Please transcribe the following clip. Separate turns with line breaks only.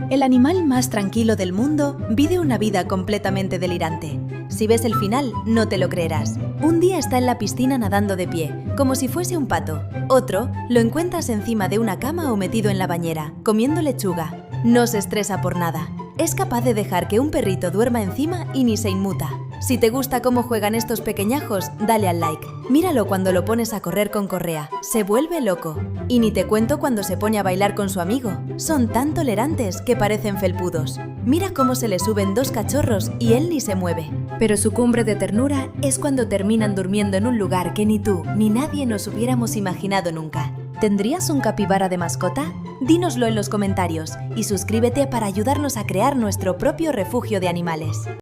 El animal más tranquilo del mundo vive una vida completamente delirante. Si ves el final, no te lo creerás. Un día está en la piscina nadando de pie, como si fuese un pato. Otro, lo encuentras encima de una cama o metido en la bañera, comiendo lechuga. No se estresa por nada. Es capaz de dejar que un perrito duerma encima y ni se inmuta. Si te gusta cómo juegan estos pequeñajos, dale al like. Míralo cuando lo pones a correr con correa. Se vuelve loco. Y ni te cuento cuando se pone a bailar con su amigo. Son tan tolerantes que parecen felpudos. Mira cómo se le suben dos cachorros y él ni se mueve. Pero su cumbre de ternura es cuando terminan durmiendo en un lugar que ni tú ni nadie nos hubiéramos imaginado nunca. ¿Tendrías un capibara de mascota? Dínoslo en los comentarios y suscríbete para ayudarnos a crear nuestro propio refugio de animales.